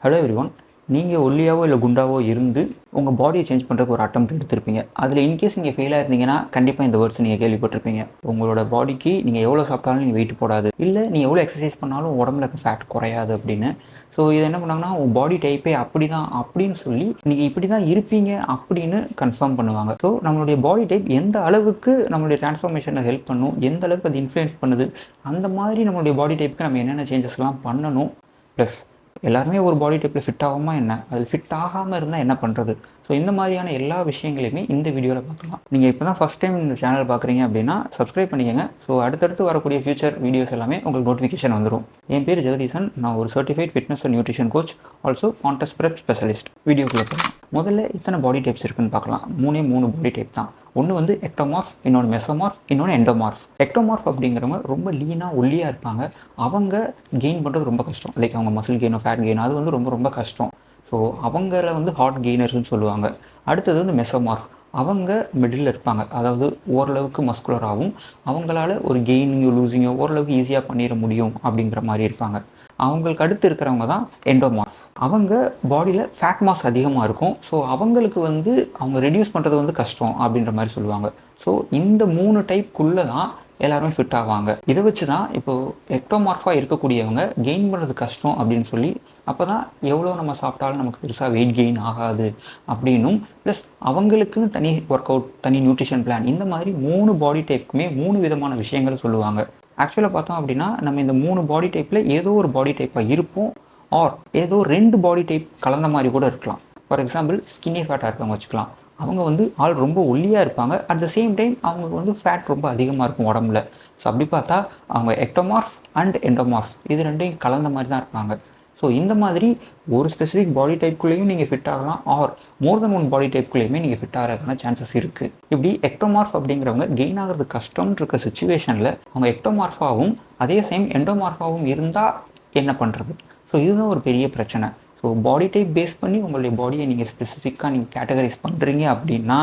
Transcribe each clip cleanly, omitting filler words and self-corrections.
Hello everyone. நீங்கள் ஒல்லியாவோ இல்லை குண்டாவோ இருந்து உங்கள் பாடியை சேஞ்ச் பண்ணுறதுக்கு ஒரு அட்டெம்ப்ட் எடுத்திருப்பீங்க. அதில் இன்கேஸ் நீங்கள் ஃபெயில் ஆயிருந்தீங்கன்னா கண்டிப்பாக இந்த வேர்ட்ஸ் நீங்கள் கேள்விப்பட்டிருப்பீங்க. உங்களோட பாடிக்கு நீங்கள் எவ்வளோ சாப்பிட்டாலும் நீங்கள் வெயிட் போடாது, இல்லை நீங்கள் எவ்வளோ எக்ஸசைஸ் பண்ணாலும் உடம்புல ஃபேட் குறையாது அப்படின்னு. ஸோ இது என்ன பண்ணாங்கன்னா, உங்கள் பாடி டைப்பே அப்படி தான் அப்படின்னு சொல்லி நீங்கள் இப்படி தான் இருப்பீங்க அப்படின்னு கன்ஃபார்ம் பண்ணுவாங்க. ஸோ நம்மளுடைய பாடி டைப் எந்த அளவுக்கு நம்மளுடைய டிரான்ஸ்ஃபார்மேஷனில் ஹெல்ப் பண்ணும், எந்த அளவுக்கு அது இன்ஃப்ளூயன்ஸ் பண்ணுது, அந்த மாதிரி நம்மளுடைய பாடி டைப்புக்கு நம்ம என்னென்ன சேஞ்சஸ்லாம் பண்ணணும், ப்ளஸ் எல்லாருமே ஒரு பாடி டைப்பில் ஃபிட் ஆகாமா என்ன, அதில் ஃபிட் ஆகாமல் இருந்தால் என்ன பண்ணுறது. ஸோ இந்த மாதிரியான எல்லா விஷயங்களையுமே இந்த வீடியோவில் பார்க்கலாம். நீங்கள் இப்போ தான் ஃபஸ்ட் டைம் இந்த சேனல் பார்க்குறீங்க அப்படின்னா சப்ஸ்கிரைப் பண்ணிக்கோங்க. ஸோ அடுத்தடுத்து வரக்கூடிய ஃபியூச்சர் வீடியோஸ் எல்லாமே உங்களுக்கு நோட்டிஃபிகேஷன் வந்துடும். என் பேர் ஜெகதீசன். நான் ஒரு certified fitness and nutrition coach, also contest prep specialist. வீடியோக்குள்ளே போகலாம். முதல்ல இத்தனை பாடி டைப்ஸ் இருக்குன்னு பார்க்கலாம். மூணு பாடி டைப் தான். ஒன்று வந்து எக்டோமார்ஃப், இன்னொன்று மெசோமார்ஃப், இன்னொன்று எண்டோமார்ஃப். எக்டோமார்ஃப் அப்படிங்கிறவங்க ரொம்ப லீனாக ஒல்லியாக இருப்பாங்க. அவங்க கெயின் பண்ணுறது ரொம்ப கஷ்டம். லைக் அவங்க மசில் கெயினோ ஃபேட் கெயினோ அது வந்து ரொம்ப ரொம்ப கஷ்டம். ஸோ அவங்கள வந்து ஹார்ட் கெய்னர்ஸ்னு சொல்லுவாங்க. அடுத்தது வந்து மெசோமார்ஃப். அவங்க மிடில் இருப்பாங்க. அதாவது ஓரளவுக்கு மஸ்குலராகவும் அவங்களால ஒரு கெய்னிங்கோ லூசிங்கோ ஓரளவுக்கு ஈஸியாக பண்ணிட முடியும் அப்படிங்கிற மாதிரி இருப்பாங்க. அவங்களுக்கு அடுத்து இருக்கிறவங்க தான் எண்டோமார்ஃப். அவங்க பாடியில் ஃபேட் மாஸ் அதிகமாக இருக்கும். ஸோ அவங்களுக்கு வந்து அவங்க ரெடியூஸ் பண்ணுறது வந்து கஷ்டம் அப்படின்ற மாதிரி சொல்லுவாங்க. ஸோ இந்த 3 டைப்புக்குள்ளே தான் எல்லாருமே ஃபிட் ஆவாங்க. இதை வச்சு தான் இப்போது எக்டோமார்ஃபாக இருக்கக்கூடியவங்க கெயின் பண்ணுறது கஷ்டம் அப்படின்னு சொல்லி, அப்போ தான் எவ்வளோ நம்ம சாப்பிட்டாலும் நமக்கு பெருசாக வெயிட் கெயின் ஆகாது அப்படின்னும், ப்ளஸ் அவங்களுக்குன்னு தனி ஒர்க் அவுட், தனி நியூட்ரிஷன் பிளான், இந்த மாதிரி 3 பாடி டைப்புக்குமே 3 விதமான விஷயங்கள் சொல்லுவாங்க. ஆக்சுவலாக பார்த்தோம் அப்படின்னா நம்ம இந்த 3 பாடி டைப்பில் ஏதோ ஒரு பாடி டைப்பாக இருப்போம், ஆர் ஏதோ 2 பாடி டைப் கலந்த மாதிரி கூட இருக்கலாம். ஃபார் எக்ஸாம்பிள் ஸ்கின்னி ஃபேட்டாக இருக்கவங்க வச்சுக்கலாம். அவங்க வந்து ஆள் ரொம்ப ஒல்லியாக இருப்பாங்க, அட் த சேம் டைம் அவங்களுக்கு வந்து ஃபேட் ரொம்ப அதிகமாக இருக்கும் உடம்புல. ஸோ அப்படி பார்த்தா அவங்க எக்டோமார்ஃப் அண்ட் எண்டோமார்ஃப் இது ரெண்டையும் கலந்த மாதிரி தான் இருப்பாங்க. ஸோ இந்த மாதிரி ஒரு ஸ்பெசிஃபிக் பாடி டைப்புக்குள்ளேயும் நீங்கள் ஃபிட் ஆகலாம், ஆர் மோர் தென் 1 பாடி டைப்புக்குள்ளேயுமே நீங்கள் ஃபிட் ஆகிறதுக்கான சான்சஸ் இருக்குது. இப்படி எக்டோமார்ஃப் அப்படிங்கிறவங்க கெயின் ஆகிறது கஷ்டம்னு இருக்க சுச்சுவேஷனில் அவங்க எக்டோமார்ஃபாகவும் அதே சேம் எண்டோமார்ஃபாகவும் இருந்தால் என்ன பண்ணுறது? ஸோ இதுதான் ஒரு பெரிய பிரச்சனை. ஸோ பாடி டைப் பேஸ் பண்ணி உங்களுடைய பாடியை நீங்கள் ஸ்பெசிஃபிக்காக நீங்கள் கேட்டகரைஸ் பண்ணுறீங்க அப்படின்னா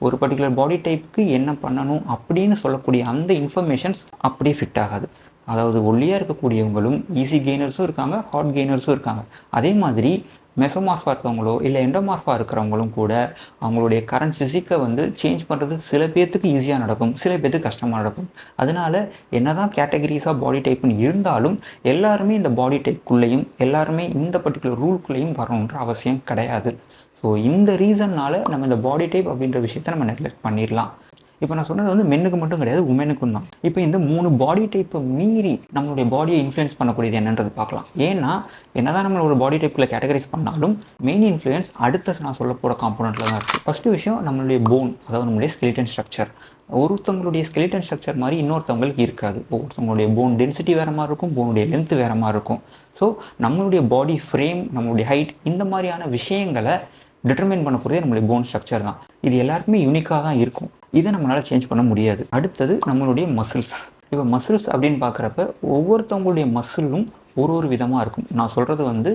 ஒரு பர்டிகுலர் பாடி டைப்புக்கு என்ன பண்ணணும் அப்படின்னு சொல்லக்கூடிய அந்த இன்ஃபர்மேஷன்ஸ் அப்படியே ஃபிட் ஆகாது. அதாவது ஒல்லியாக இருக்கக்கூடியவங்களும் ஈஸி கெய்னர்ஸும் இருக்காங்க, ஹார்ட் கெய்னர்ஸும் இருக்காங்க. அதே மாதிரி மெசோமார்ஃபாக இருக்கவங்களோ இல்லை எண்டோமார்ஃபாக இருக்கிறவங்களும் கூட அவங்களுடைய கரண்ட் ஃபிசிக்கை வந்து சேஞ்ச் பண்ணுறது சில பேர்த்துக்கு ஈஸியாக நடக்கும், சில பேர்த்துக்கு கஷ்டமாக நடக்கும். அதனால என்ன தான் கேட்டகரிஸாக பாடி டைப்புன்னு இருந்தாலும் எல்லாருமே இந்த பாடி டைப்புக்குள்ளேயும் எல்லாருமே இந்த பர்டிகுலர் ரூல்குள்ளேயும் வரணுன்ற அவசியம் கிடையாது. ஸோ இந்த ரீசன்னால் நம்ம இந்த பாடி டைப் அப்படின்ற விஷயத்தை நம்ம நெக்லெக்ட் பண்ணிடலாம். இப்போ நான் சொன்னது வந்து மென்னுக்கு மட்டும் கிடையாது, உமனுக்கும் தான். இப்போ இந்த 3 பாடி டைப்பை மீறி நம்மளுடைய பாடியை இன்ஃப்ளூயன்ஸ் பண்ணக்கூடியது என்னன்றது பார்க்கலாம். ஏன்னா என்னதான் நம்ம ஒரு பாடி டைப்பில் கேட்டகரைஸ் பண்ணாலும் மெயின் இன்ஃப்ளூயன்ஸ் அடுத்த நான் சொல்ல போகிற காம்போனண்ட்டில் தான் இருக்குது. ஃபஸ்ட்டு விஷயம் நம்மளுடைய போன், அதாவது நம்மளுடைய ஸ்கெலிட்டன் ஸ்ட்ரக்சர். ஒருத்தவங்களுடைய ஸ்கெலிட்டன் ஸ்ட்ரக்சர் மாதிரி இன்னொருத்தவங்களுக்கு இருக்காது. ஒருத்தவங்களுடைய போன் டென்சிட்டி வேறு மாதிரி இருக்கும், போனுடைய லென்த் வேறு மாதிரி இருக்கும். ஸோ நம்மளுடைய பாடி ஃப்ரேம், நம்மளுடைய ஹைட், இந்த மாதிரியான விஷயங்களை டிட்டர்மைன் பண்ண போகிறதே நம்மளுடைய போன் ஸ்ட்ரக்சர் தான். இது எல்லாருக்குமே யூனிக்காக தான் இருக்கும். இதை நம்மளால் சேஞ்ச் பண்ண முடியாது. அடுத்தது நம்மளுடைய மசில்ஸ். இப்போ மசில்ஸ் அப்படின்னு பார்க்குறப்ப ஒவ்வொருத்தவங்களுடைய மசிலும் ஒரு விதமாக இருக்கும். நான் சொல்கிறது வந்து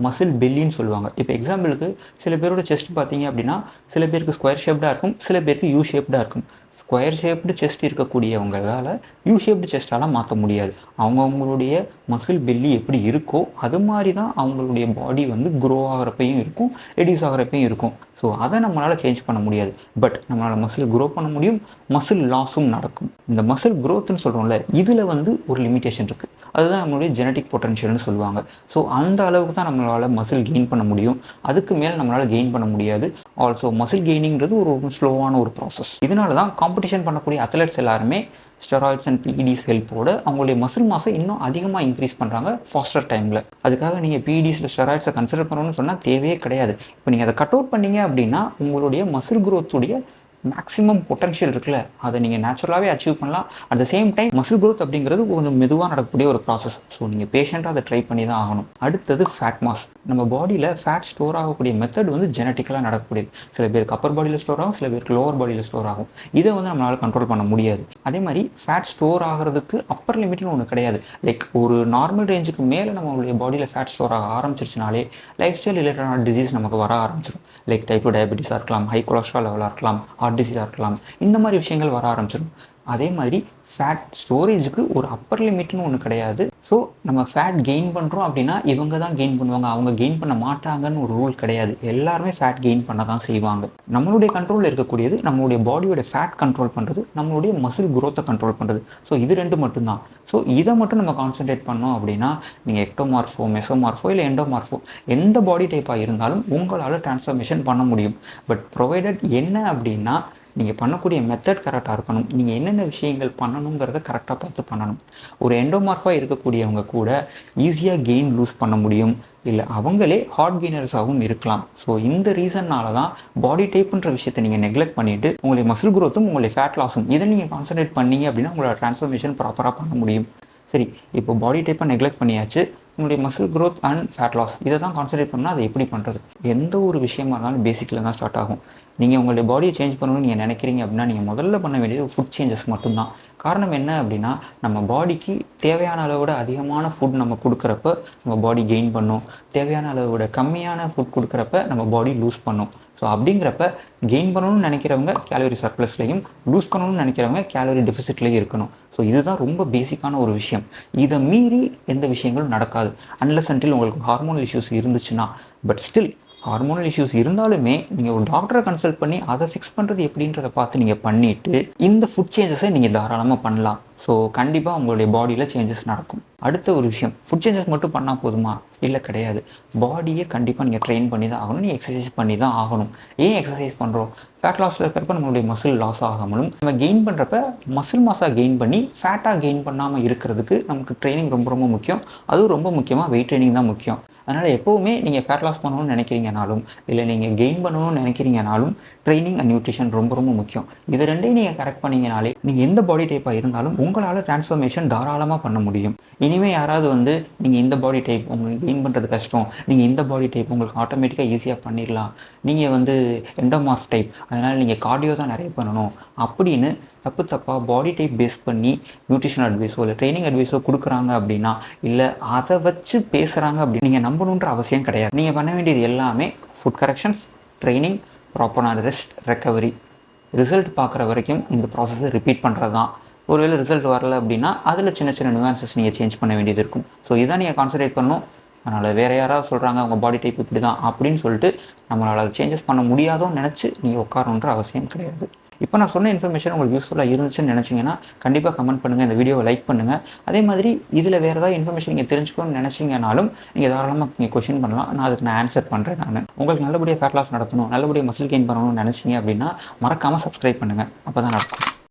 மசில் பெல்லின்னு சொல்லுவாங்க. இப்போ எக்ஸாம்பிளுக்கு சில பேரோட செஸ்ட் பார்த்தீங்க அப்படின்னா சில பேருக்கு ஸ்கொயர் ஷேப்டாக இருக்கும், சில பேருக்கு யூ ஷேப்டாக இருக்கும். ஸ்கொயர் ஷேப்டு செஸ்ட் இருக்கக்கூடியவங்களால் யூ ஷேப்டு செஸ்டாலாம் மாற்ற முடியாது. அவங்கவுங்களுடைய மசில் பெல்லி எப்படி இருக்கோ அது மாதிரி தான் அவங்களுடைய பாடி வந்து க்ரோ ஆகிறப்பையும் இருக்கும், ரெடியூஸ் ஆகிறப்பையும் இருக்கும். ஸோ அதை நம்மளால் சேஞ்ச் பண்ண முடியாது. பட் நம்மளால் மசில் க்ரோ பண்ண முடியும், மசில் லாஸும் நடக்கும். இந்த மசில் க்ரோத்துன்னு சொல்கிறோம்ல, இதில் வந்து ஒரு லிமிட்டேஷன் இருக்குது. அதுதான் நம்மளுடைய ஜெனட்டிக் பொட்டன்ஷியல்னு சொல்லுவாங்க. ஸோ அந்த அளவுக்கு தான் நம்மளால் மசில் கெயின் பண்ண முடியும், அதுக்கு மேலே நம்மளால் கெயின் பண்ண முடியாது. ஆல்சோ மசில் கெய்னிங்கிறது ஒரு ஸ்லோவான ஒரு ப்ராசஸ். இதனால தான் காம்படிஷன் பண்ணக்கூடிய அத்லெட்ஸ் எல்லாருமே ஸ்டெராய்ட்ஸ் அண்ட் பிஇடிஸ் ஹெல்ப்போட அவங்களுடைய மசில் மாஸை இன்னும் அதிகமாக இன்க்ரீஸ் பண்ணுறாங்க ஃபாஸ்டர் டைமில். அதுக்காக நீங்கள் பிஇடிஸில் ஸ்டெராய்ட்ஸை கன்சிடர் பண்ணணும்னு சொன்னால் தேவையே கிடையாது. இப்போ நீங்கள் அதை கட் அவுட் பண்ணீங்க அப்படின்னா உங்களுடைய மசில் க்ரோத்துடைய மேக்ஸிமம் பொட்டன்ஷியல் இருக்குல்ல, அதை நீங்கள் நேச்சுரலாகவே அச்சீவ் பண்ணலாம். At the same time muscle growth அப்படிங்கிறது கொஞ்சம் மெதுவாக நடக்கக்கூடிய ஒரு ப்ராசஸ். ஸோ நீங்கள் பேஷண்ட்டாக அதை ட்ரை பண்ணி தான் ஆகணும். அடுத்தது ஃபேட் மாஸ். நம்ம பாடியில் ஃபேட் ஸ்டோர் ஆகக்கூடிய மெத்தட் வந்து ஜெனட்டிக்கலாக நடக்கக்கூடியது. சில பேருக்கு அப்பர் பாடியில் ஸ்டோர் ஆகும், சில பேருக்கு லோவர் பாடியில் ஸ்டோர் ஆகும். இதை வந்து நம்மளால் கண்ட்ரோல் பண்ண முடியாது. அதே மாதிரி ஃபேட் ஸ்டோர் ஆகிறதுக்கு அப்பர் லிமிட்னு ஒன்று கிடையாது. லைக் ஒரு நார்மல் ரேஞ்சுக்கு மேலே நம்மளுடைய பாடியில் ஃபேட் ஸ்டோர் ஆக ஆரம்பிச்சிருச்சுனாலே லைஃப் ஸ்டைல் ரிலேட்டடான டிசீஸ் நமக்கு வர ஆரம்பிச்சிடும். லைக் டைப் 2 டயபெட்டிஸாக இருக்கலாம், ஹை கொலஸ்ட்ரால் லெவலாக இருக்கலாம், ஹார்ட் டிசீஸாக இருக்கலாம், இந்த மாதிரி விஷயங்கள் வர ஆரம்பிச்சிடும். அதே மாதிரி ஃபேட் ஸ்டோரேஜுக்கு ஒரு அப்பர் லிமிட்னு ஒன்று கிடையாது. ஸோ நம்ம ஃபேட் கெயின் பண்ணுறோம் அப்படின்னா இவங்க தான் கெயின் பண்ணுவாங்க, அவங்க கெயின் பண்ண மாட்டாங்கன்னு ஒரு ரூல் கிடையாது. எல்லாருமே ஃபேட் கெயின் பண்ண தான் செய்வாங்க. நம்மளுடைய கண்ட்ரோலில் இருக்கக்கூடியது நம்மளுடைய பாடியோட ஃபேட் கண்ட்ரோல் பண்ணுறது, நம்மளுடைய மசில் குரோத்தை கண்ட்ரோல் பண்ணுறது. ஸோ இது ரெண்டு மட்டும்தான். ஸோ இதை மட்டும் நம்ம கான்சன்ட்ரேட் பண்ணோம் அப்படின்னா நீங்கள் எக்டோமார்ஃபோ, மெசோமார்ஃபோ இல்லை எண்டோமார்ஃபோ எந்த பாடி டைப்பாக இருந்தாலும் உங்களால் டிரான்ஸ்ஃபர்மேஷன் பண்ண முடியும். பட் ப்ரொவைடட் என்ன அப்படின்னா நீங்கள் பண்ணக்கூடிய மெத்தட் கரெக்டாக இருக்கணும். நீங்கள் என்னென்ன விஷயங்கள் பண்ணணுங்கிறத கரெக்டாக பார்த்து பண்ணணும். ஒரு எண்டோமார்ஃபாக இருக்கக்கூடியவங்க கூட ஈஸியாக கெயின் லூஸ் பண்ண முடியும், இல்லை அவங்களே ஹார்ட் கெய்னர்ஸாகவும் இருக்கலாம். ஸோ இந்த ரீசன்னால தான் பாடி டைப்புன்ற விஷயத்தை நீங்கள் நெக்லெக்ட் பண்ணிவிட்டு உங்களுடைய மசில் குரோத்தும் உங்களுடைய ஃபேட் லாஸும் இதை நீங்கள் கான்சன்ட்ரேட் பண்ணீங்க அப்படின்னா உங்களோட ட்ரான்ஸ்ஃபர்மேஷன் ப்ராப்பராக பண்ண முடியும். சரி, இப்போ பாடி டைப்பை நெக்லெக்ட் பண்ணியாச்சு, உங்களுடைய muscle growth and fat loss இதை தான் கான்சன்ட்ரேட் பண்ணால் அதை எப்படி பண்ணுறது? எந்த ஒரு விஷயமா இருந்தாலும் பேசிக்கில் தான் ஸ்டார்ட் ஆகும். நீங்கள் உங்களுடைய பாடியை சேஞ்ச் பண்ணணும்னு நீங்கள் நினைக்கிறீங்க அப்படின்னா நீங்கள் முதல்ல பண்ண வேண்டியது ஃபுட் சேஞ்சஸ் மட்டும்தான். காரணம் என்ன அப்படின்னா நம்ம பாடிக்கு தேவையான அளவோட அதிகமான ஃபுட் நம்ம கொடுக்குறப்ப நம்ம பாடி கெயின் பண்ணும், தேவையான அளவோட கம்மியான ஃபுட் கொடுக்குறப்ப நம்ம பாடி லூஸ் பண்ணும். ஸோ அப்படிங்கிறப்ப கெயின் பண்ணணும்னு நினைக்கிறவங்க கேலரி சர்ப்ளஸ்லையும், லூஸ் பண்ணணும்னு நினைக்கிறவங்க கேலரி டெஃபிசிட்லேயும் இருக்கணும். ஸோ இதுதான் ரொம்ப பேசிக்கான ஒரு விஷயம். இதை மீறி எந்த விஷயங்களும் நடக்காது அன்லெஸ் அன்டில் உங்களுக்கு ஹார்மோனல் இஷ்யூஸ் இருந்துச்சுன்னா. பட் ஸ்டில் ஹார்மோனல் இஷ்யூஸ் இருந்தாலுமே நீங்கள் ஒரு டாக்டரை கன்சல்ட் பண்ணி அதை ஃபிக்ஸ் பண்ணுறது எப்படின்றத பார்த்து நீங்கள் பண்ணிவிட்டு இந்த ஃபுட் சேஞ்சஸை நீங்கள் தாராளமாக பண்ணலாம். ஸோ கண்டிப்பாக உங்களுடைய பாடியில் சேஞ்சஸ் நடக்கும். அடுத்த ஒரு விஷயம், ஃபுட் சேஞ்சஸ் மட்டும் பண்ணால் போதுமா? இல்லை, கிடையாது. பாடியை கண்டிப்பாக நீங்கள் ட்ரெயின் பண்ணி தான் ஆகணும், நீங்கள் எக்ஸசைஸ் பண்ணி தான் ஆகணும். ஏன் எக்ஸசைஸ் பண்ணுறோம்? ஃபேட் லாஸில் இருக்கிறப்ப நம்மளுடைய மசில் லாஸ் ஆகாமலும், நம்ம கெயின் பண்ணுறப்ப மசில் மாஸாக கெயின் பண்ணி ஃபேட்டாக கெயின் பண்ணாமல் இருக்கிறதுக்கு நமக்கு ட்ரைனிங் ரொம்ப ரொம்ப முக்கியம். அதுவும் ரொம்ப முக்கியமாக வெயிட் ட்ரைனிங் தான் முக்கியம். அதனால் எப்போவுமே நீங்கள் ஃபேட் லாஸ் பண்ணணும்னு நினைக்கிறீங்கனாலும் இல்லை நீங்கள் கெயின் பண்ணணும்னு நினைக்கிறீங்கனாலும் ட்ரைனிங் அண்ட் நியூட்ரிஷன் ரொம்ப ரொம்ப முக்கியம். இது ரெண்டையும் நீங்கள் கரெக்ட் பண்ணிங்கனாலே நீங்கள் எந்த பாடி டைப்பாக இருந்தாலும் உங்களால் டிரான்ஸ்ஃபர்மேஷன் தாராளமாக பண்ண முடியும். இனிமேல் யாராவது வந்து நீங்கள் இந்த பாடி டைப் உங்களுக்கு கெயின் பண்ணுறது கஷ்டம், நீங்கள் இந்த பாடி டைப் உங்களுக்கு ஆட்டோமேட்டிக்காக ஈஸியாக பண்ணிடலாம், நீங்கள் வந்து எண்டோமார்ஃப் டைப் அதனால் நீங்கள் கார்டியோ தான் நிறைய பண்ணணும் அப்படின்னு தப்பாக பாடி டைப் பேஸ் பண்ணி நியூட்ரிஷன் அட்வைஸோ இல்லை ட்ரைனிங் அட்வைஸோ கொடுக்குறாங்க அப்படின்னா, இல்லை அதை வச்சு பேசுகிறாங்க அப்படின்னு நீங்கள் நம்பணுன்ற அவசியம் கிடையாது. நீங்கள் பண்ண வேண்டியது எல்லாமே ஃபுட் கரெக்ஷன்ஸ், ட்ரைனிங், ப்ராப்பரான ரெஸ்ட், ரெக்கவரி. ரிசல்ட் பார்க்குற வரைக்கும் இந்த ப்ராசஸை ரிப்பீட் பண்ணுறது தான். ஒருவேளை ரிசல்ட் வரல அப்படின்னா அதில் சின்ன சின்ன நியூவான்சஸ் நீங்கள் சேஞ்ச் பண்ண வேண்டியது இருக்கும். ஸோ இதான் நீங்கள் கான்சன்ட்ரேட் பண்ணணும். அதனால் வேறு யாராவது சொல்கிறாங்க உங்கள் பாடி டைப் இப்படி தான் அப்படின்னு சொல்லிட்டு நம்மளால் அதை சேஞ்சஸ் பண்ண முடியாதோன்னு நினச்சி நீங்கள் உட்காரணுன்ற அவசியம் கிடையாது. இப்போ நான் சொன்ன இன்ஃபர்மேஷன் உங்களுக்கு யூஸ்ஃபுல்லாக இருந்துச்சுன்னு நினச்சிங்கன்னா கண்டிப்பாக கமெண்ட் பண்ணுங்கள், இந்த வீடியோவை லைக் பண்ணுங்கள். அதே மாதிரி இதில் வேறு ஏதாவது இன்ஃபர்மேஷன் நீங்கள் தெரிஞ்சுக்கணும்னு நினச்சிங்கனாலும் நீங்கள் தாராளமாக நீங்கள் கொஸ்டின் பண்ணலாம், நான் ஆன்சர் பண்ணுறேன். உங்களுக்கு நல்லபடியாக ஃபேட் லாஸ் நடத்தணும், நல்லபடியாக மசில் கெயின் பண்ணணும்னு நினச்சிங்க அப்படின்னா மறக்காமல் சப்ஸ்கிரைப் பண்ணுங்கள், அப்போ தான் நடக்கும்.